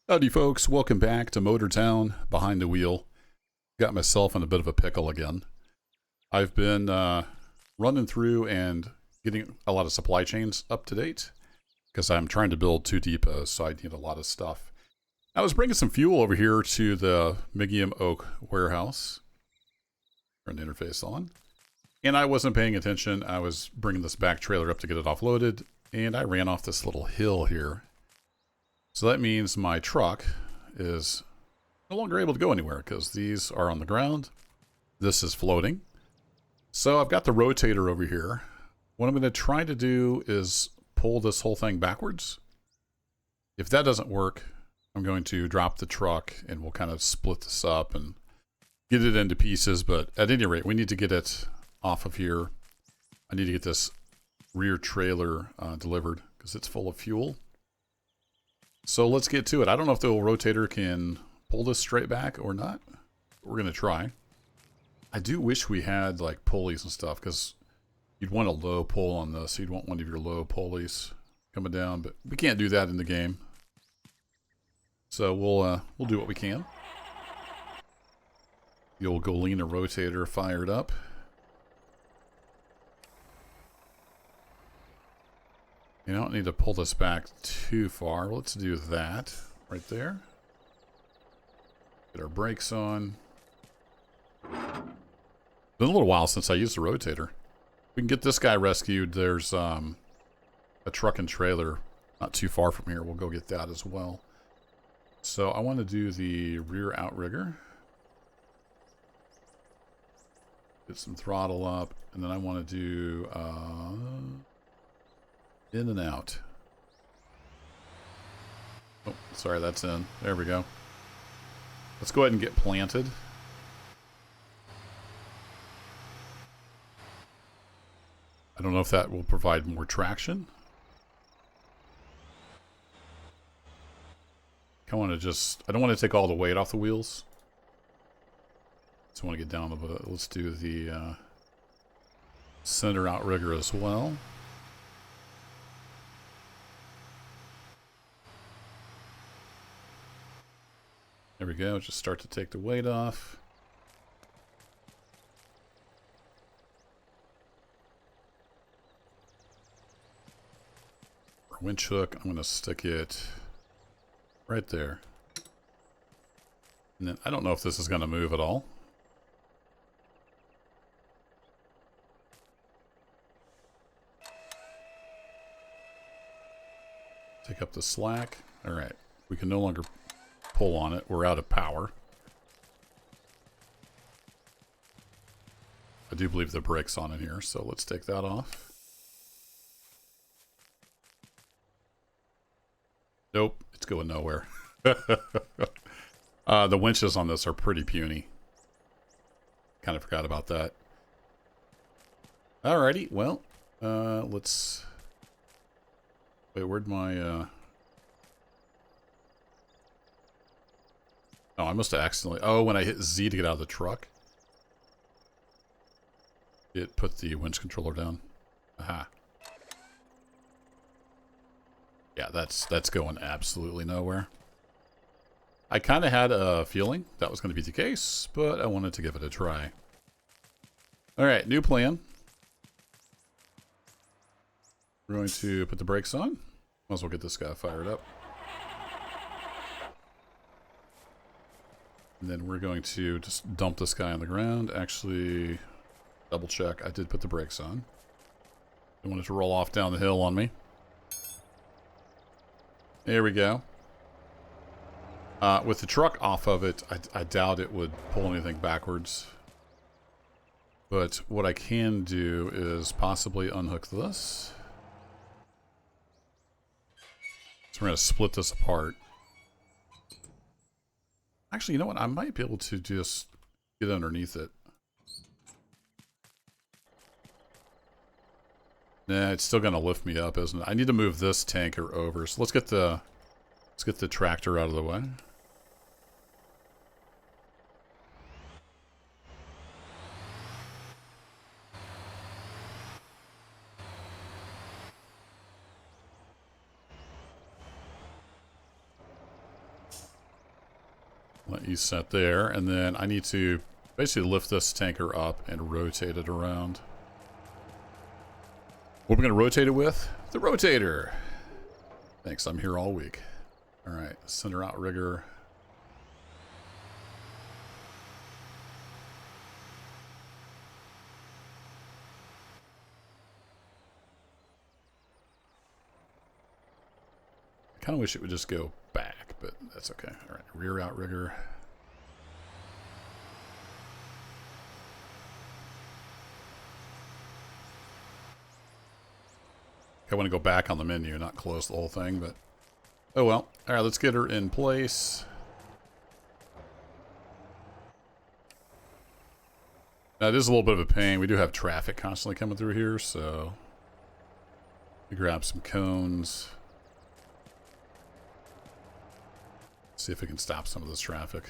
Howdy folks, welcome back to Motor Town, Behind the Wheel. Got myself in a bit of a pickle again. I've been running through and getting a lot of supply chains up to date because I'm trying to build 2 depots, so I need a lot of stuff. I was bringing some fuel over here to the Migium Oak warehouse. Turn the interface on. And I wasn't paying attention. I was bringing this back trailer up to get it offloaded, and I ran off this little hill here. So that means my truck is no longer able to go anywhere because these are on the ground. This is floating. So I've got the rotator over here. What I'm going to try to do is pull this whole thing backwards. If that doesn't work, I'm going to drop the truck and we'll kind of split this up and get it into pieces. But at any rate, we need to get it off of here. I need to get this rear trailer delivered because it's full of fuel. So let's get to it. I don't know if the rotator can pull this straight back or not. We're going to try. I do wish we had like pulleys and stuff because you'd want a low pull on this. You'd want one of your low pulleys coming down, but we can't do that in the game. So we'll do what we can. The old Golina rotator fired up. You don't need to pull this back too far. Let's do that right there. Get our brakes on. Been a little while since I used the rotator. We can get this guy rescued. There's a truck and trailer not too far from here. We'll go get that as well. So I want to do the rear outrigger. Get some throttle up. And then I want to do in and out. Oh, sorry, that's in. There we go. Let's go ahead and get planted. I don't know if that will provide more traction. I want to just, I don't want to take all the weight off the wheels. Just want to get down a bit. Let's do the center outrigger as well. There we go. Just start to take the weight off. Our winch hook, I'm going to stick it right there. And then I don't know if this is going to move at all. Take up the slack. All right. We can no longer pull on it. We're out of power. I do believe the brake's on in here, so let's take that off. Nope, it's going nowhere. The winches on this are pretty puny. Kind of forgot about that. Alrighty, well, let's... Wait, where'd my... Oh, I must have accidentally... Oh, when I hit Z to get out of the truck, it put the winch controller down. Aha. Yeah, that's going absolutely nowhere. I kind of had a feeling that was going to be the case, but I wanted to give it a try. Alright, new plan. We're going to put the brakes on. Might as well get this guy fired up. And then we're going to just dump this guy on the ground. Actually, double check. I did put the brakes on. I want it to roll off down the hill on me. There we go. With the truck off of it, I doubt it would pull anything backwards. But what I can do is possibly unhook this. So we're going to split this apart. Actually, you know what? I might be able to just get underneath it. Nah, it's still going to lift me up, isn't it? I need to move this tanker over. So let's get the tractor out of the way. Let you set there, and then I need to basically lift this tanker up and rotate it around. What are we going to rotate it with? The rotator. Thanks, I'm here all week. All right, center outrigger. I kind of wish it would just go back, but that's okay. All right, rear outrigger. I want to go back on the menu, not close the whole thing, but oh well. All right, let's get her in place. Now, it is a little bit of a pain. We do have traffic constantly coming through here, so we grab some cones. See if we can stop some of this traffic.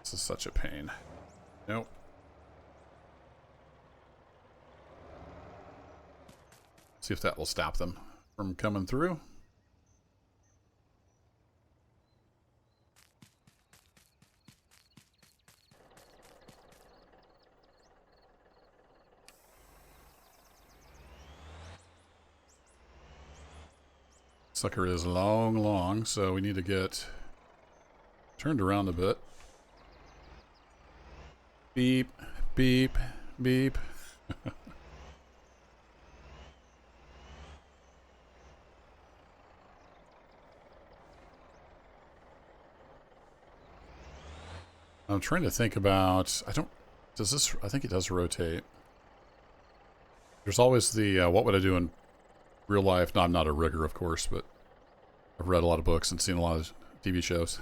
This is such a pain. Nope. See if that will stop them from coming through. Sucker is long, so we need to get turned around a bit. Beep, beep, beep. I'm trying to think about, does this, I think it does rotate. There's always the, what would I do in real life? No, I'm not a rigger, of course, but I've read a lot of books and seen a lot of TV shows.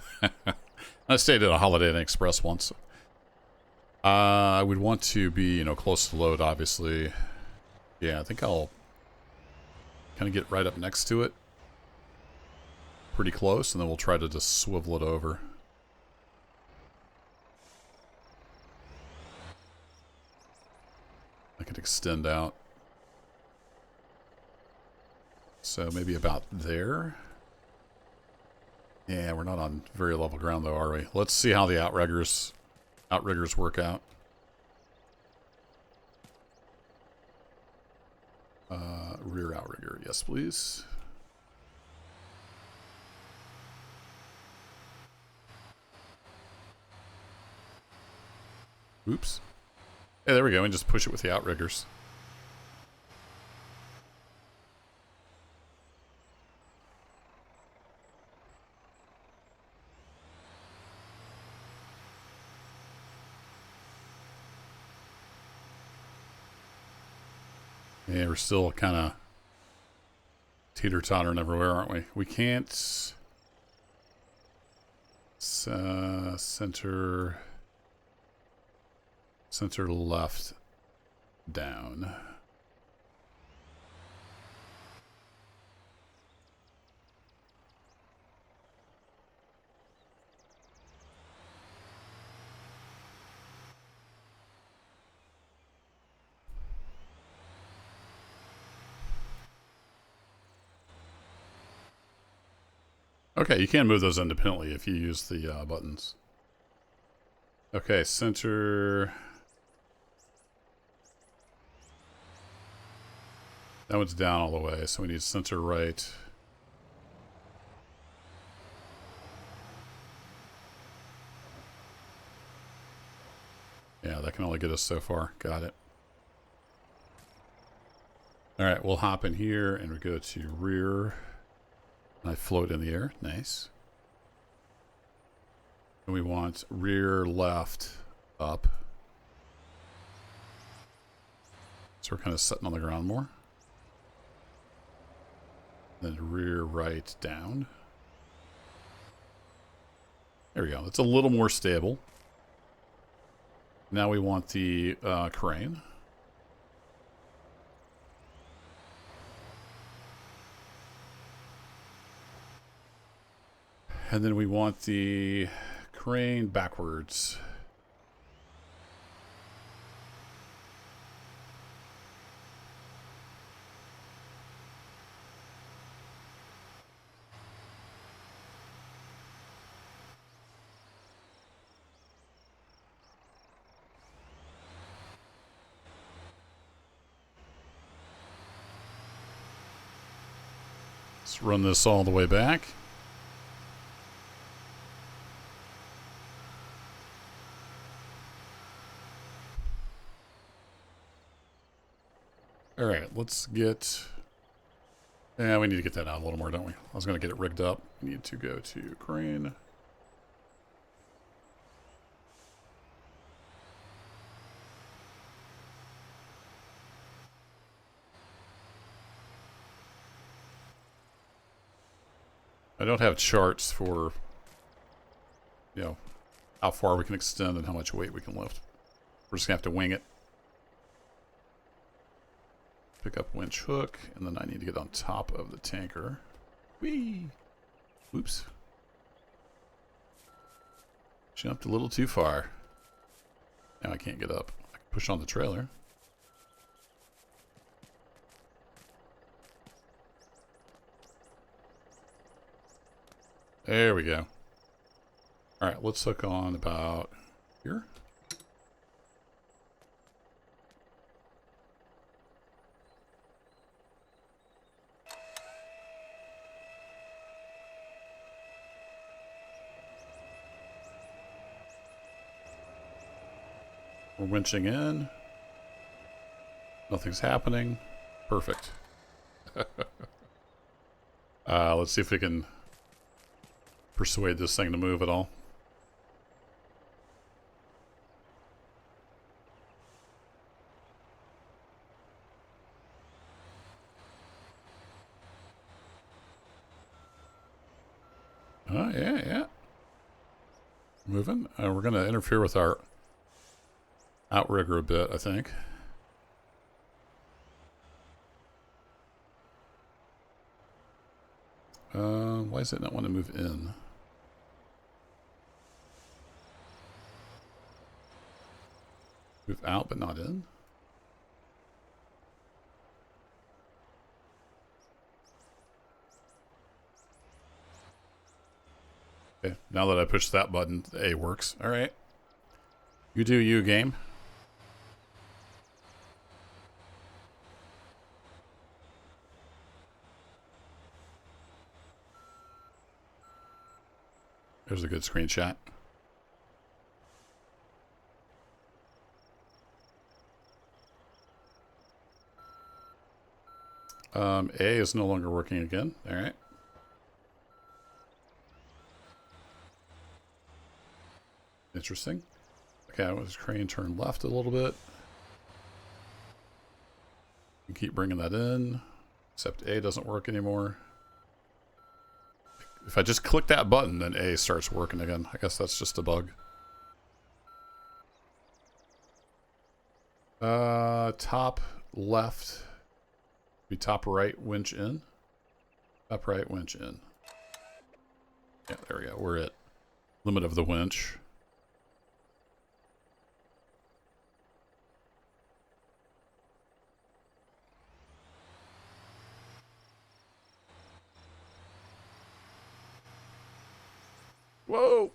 I stayed at a Holiday Inn Express once. I would want to be, close to load, obviously. Yeah, I think I'll kind of get right up next to it. Pretty close, and then we'll try to just swivel it over. I could extend out. So maybe about there. Yeah, we're not on very level ground though, are we? Let's see how the outriggers work out. Rear outrigger, yes please. Oops. Yeah, there we go, and just push it with the outriggers. Yeah, we're still kind of teeter-tottering everywhere, aren't we? We can't center left down. Okay, you can move those independently if you use the buttons. Okay, center. That one's down all the way, so we need center right. Yeah, that can only get us so far. Got it. All right, we'll hop in here and we go to rear. I float in the air. Nice. And we want rear left up. So we're kind of sitting on the ground more. Then rear right down. There we go. It's a little more stable. Now we want the crane. And then we want the crane backwards. Let's run this all the way back. All right, let's get... Yeah, we need to get that out a little more, don't we? I was going to get it rigged up. We need to go to crane. I don't have charts for, you know, how far we can extend and how much weight we can lift. We're just going to have to wing it. Pick up winch hook, and then I need to get on top of the tanker. Whee! Oops. Jumped a little too far. Now I can't get up. I can push on the trailer. There we go. Alright, let's hook on about here. We're winching in. Nothing's happening. Perfect. Let's see if we can persuade this thing to move at all. Oh, yeah. Moving. We're going to interfere with our outrigger a bit, I think. Why does it not want to move in? Move out, but not in? Okay, now that I push that button, the A works. All right. You do you, game. There's a good screenshot. A is no longer working again. All right. Interesting. Okay, I was crane turn left a little bit. You keep bringing that in, except A doesn't work anymore. If I just click that button, then A starts working again. I guess that's just a bug. Top left. Be top right, winch in. Top right, winch in. Yeah, there we go. We're at limit of the winch. Whoa!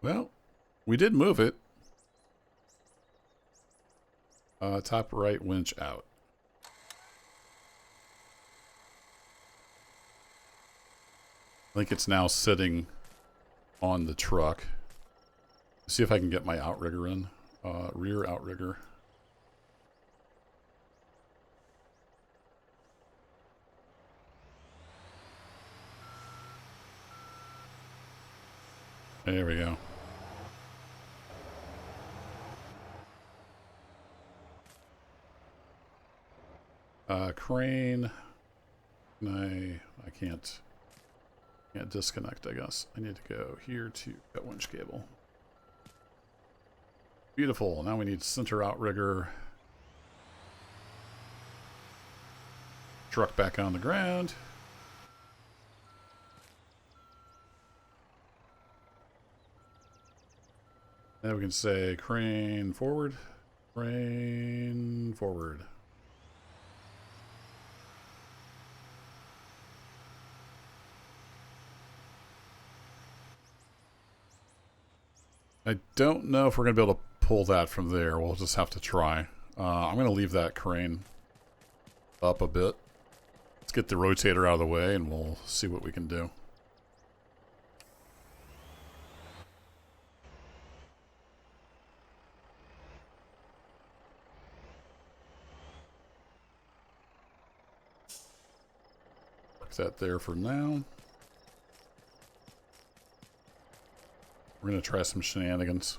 Well, we did move it. Top right winch out. I think it's now sitting on the truck. See if I can get my outrigger in. Rear outrigger. There we go. Crane. I can't disconnect, I guess. I need to go here to cut winch cable. Beautiful. Now we need center outrigger. Truck back on the ground. Now we can say crane forward. Crane forward. I don't know if we're going to be able to pull that from there. We'll just have to try. I'm going to leave that crane up a bit. Let's get the rotator out of the way and we'll see what we can do. Park that there for now. We're going to try some shenanigans.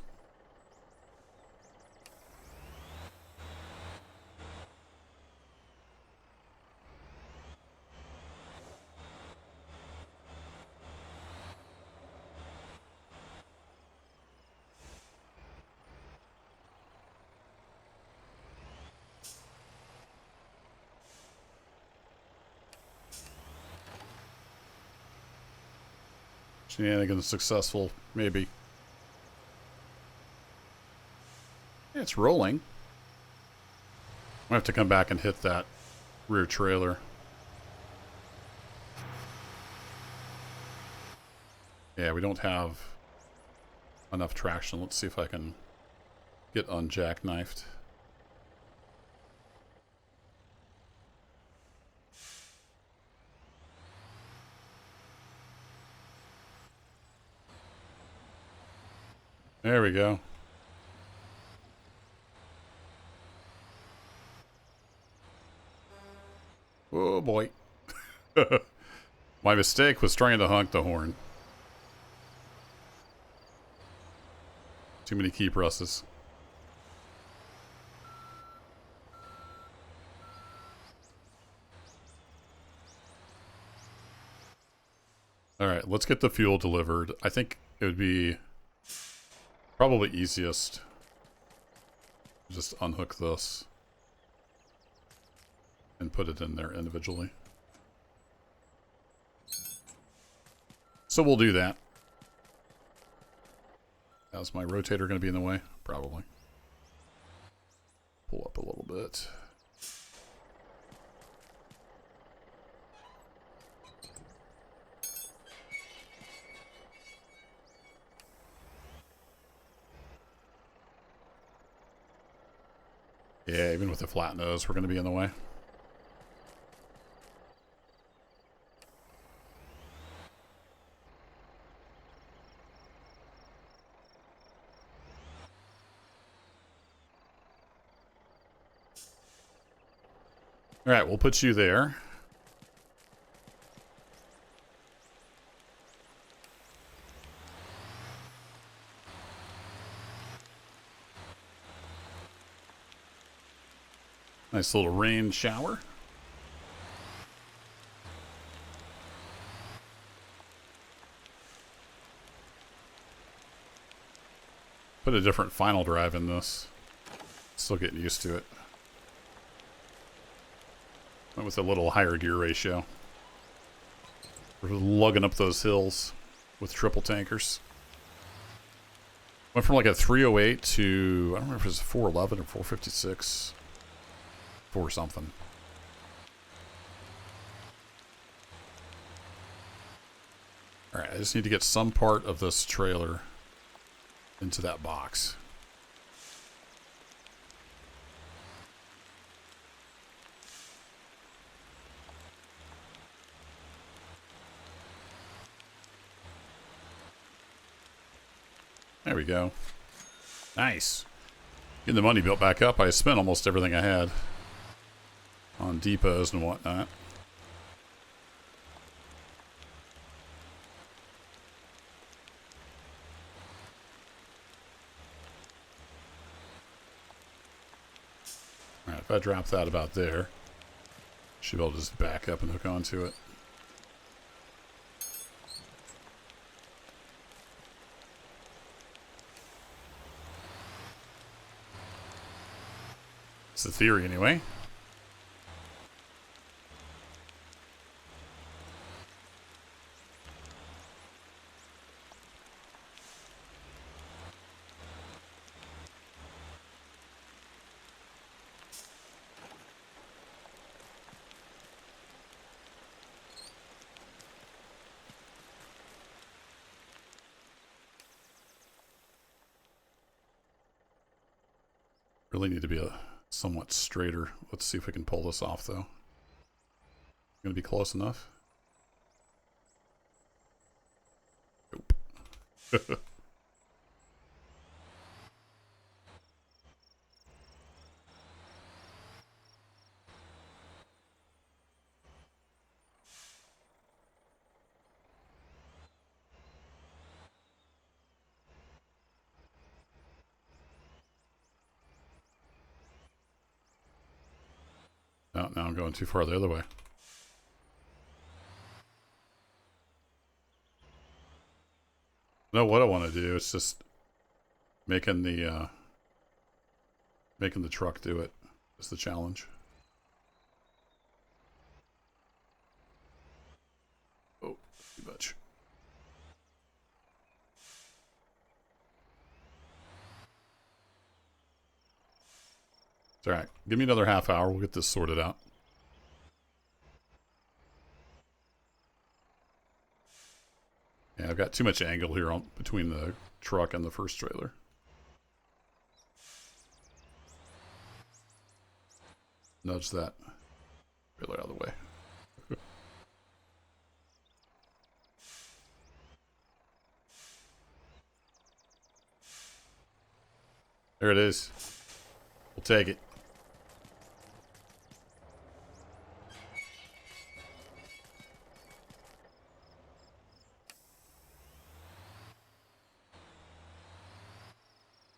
Shenanigans successful, maybe. Yeah, it's rolling. I have to come back and hit that rear trailer. Yeah, we don't have enough traction. Let's see if I can get unjackknifed. There we go. Oh boy. My mistake was trying to honk the horn. Too many key presses. Alright, let's get the fuel delivered. I think it would be probably easiest to just unhook this and put it in there individually. So we'll do that. How's my rotator going to be in the way? Probably. Pull up a little bit. Yeah, even with the flat nose, we're going to be in the way. All right, we'll put you there. Nice little rain shower. Put a different final drive in this. Still getting used to it. Went with a little higher gear ratio. We're lugging up those hills with triple tankers. Went from like a 308 to, I don't remember if it was 411 or 456. 4 something. Alright, I just need to get some part of this trailer into that box. There we go. Nice. Getting the money built back up. I spent almost everything I had on depots and whatnot. Alright, if I drop that about there, should be able to just back up and hook onto it. It's the theory anyway. Really need to be somewhat straighter. Let's see if we can pull this off, though. Gonna be close enough? Nope. Oh, now I'm going too far the other way. No, what I want to do is just making the truck do it. Is the challenge. Oh, too much. It's all right. Give me another half hour. We'll get this sorted out. Yeah, I've got too much angle here between the truck and the first trailer. Nudge that trailer out of the way. There it is. We'll take it.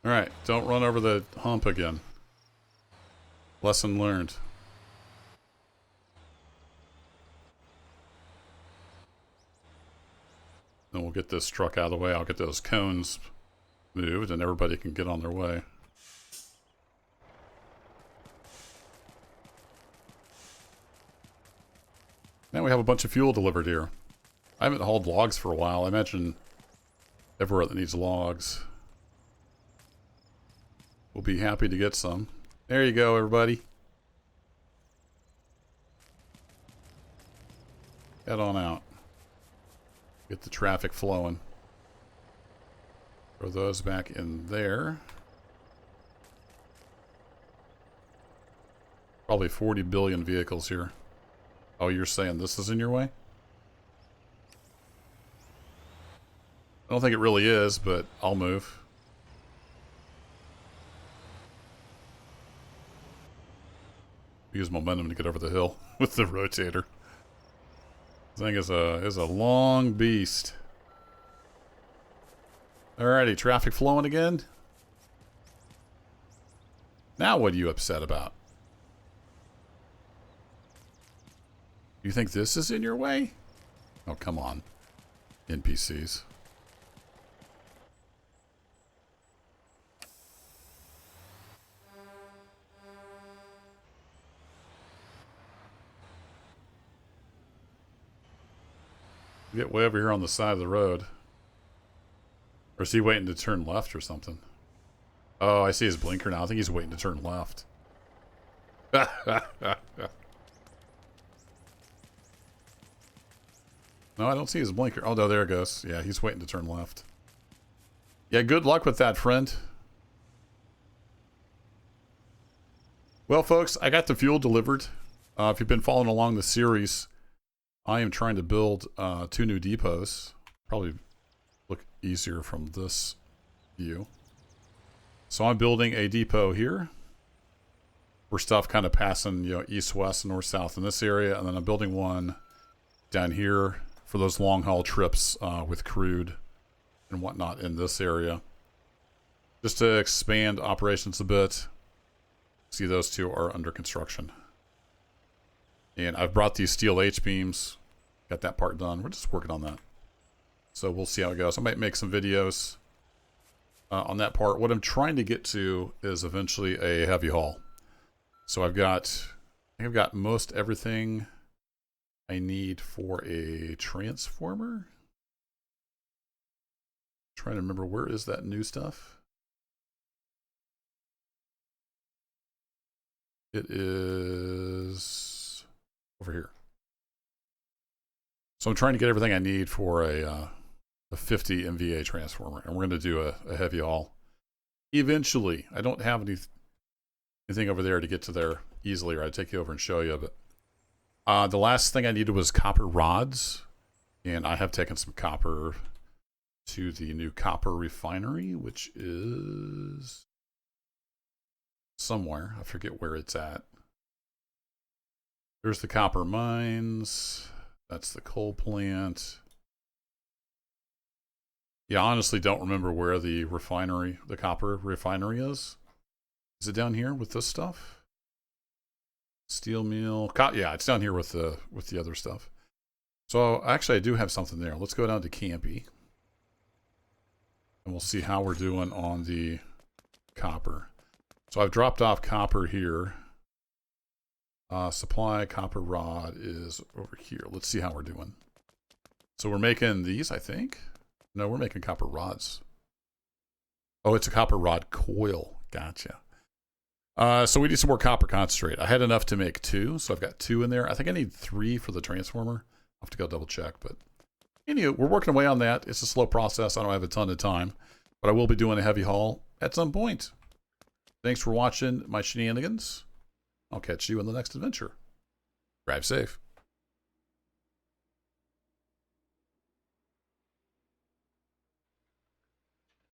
All right, don't run over the hump again. Lesson learned. Then we'll get this truck out of the way. I'll get those cones moved and everybody can get on their way. Now we have a bunch of fuel delivered here. I haven't hauled logs for a while. I imagine everywhere that needs logs will be happy to get some. There you go, everybody. Head on out. Get the traffic flowing. Throw those back in there. Probably 40 billion vehicles here. Oh, you're saying this is in your way? I don't think it really is, but I'll move. Use momentum to get over the hill with the rotator. This thing is a long beast. Alrighty, traffic flowing again. Now what are you upset about? You think this is in your way? Oh, come on. NPCs. Get way over here on the side of the road. Or is he waiting to turn left or something? Oh, I see his blinker now. I think he's waiting to turn left. No, I don't see his blinker. Oh, no, there it goes. Yeah, he's waiting to turn left. Yeah, good luck with that, friend. Well, folks, I got the fuel delivered. If you've been following along the series, I am trying to build 2 new depots. Probably look easier from this view. So I'm building a depot here for stuff kind of passing, you know, east, west, north, south in this area, and then I'm building one down here for those long haul trips with crude and whatnot in this area, just to expand operations a bit. See, those 2 are under construction. And I've brought these steel H-beams. Got that part done. We're just working on that. So we'll see how it goes. I might make some videos on that part. What I'm trying to get to is eventually a heavy haul. So I think I've got most everything I need for a transformer. Trying to remember, where is that new stuff? It is over here. So I'm trying to get everything I need for a 50 MVA transformer, and we're going to do a heavy haul eventually. I don't have any anything over there to get to there easily, or I'd take you over and show you. But the last thing I needed was copper rods, and I have taken some copper to the new copper refinery, which is somewhere. I forget where it's at. There's the copper mines. That's the coal plant. Yeah, I honestly don't remember where the refinery, the copper refinery is. Is it down here with this stuff? Steel mill. Yeah, it's down here with the other stuff. So actually, I do have something there. Let's go down to Campy, and we'll see how we're doing on the copper. So I've dropped off copper here. Supply copper rod is over here. Let's see how we're doing. So we're making these, I think. No, we're making copper rods. Oh, it's a copper rod coil. Gotcha. So we need some more copper concentrate. I had enough to make 2, so I've got 2 in there. I think I need 3 for the transformer. I'll have to go double check, but anyway, we're working away on that. It's a slow process. I don't have a ton of time, but I will be doing a heavy haul at some point. Thanks for watching my shenanigans. I'll catch you in the next adventure. Drive safe.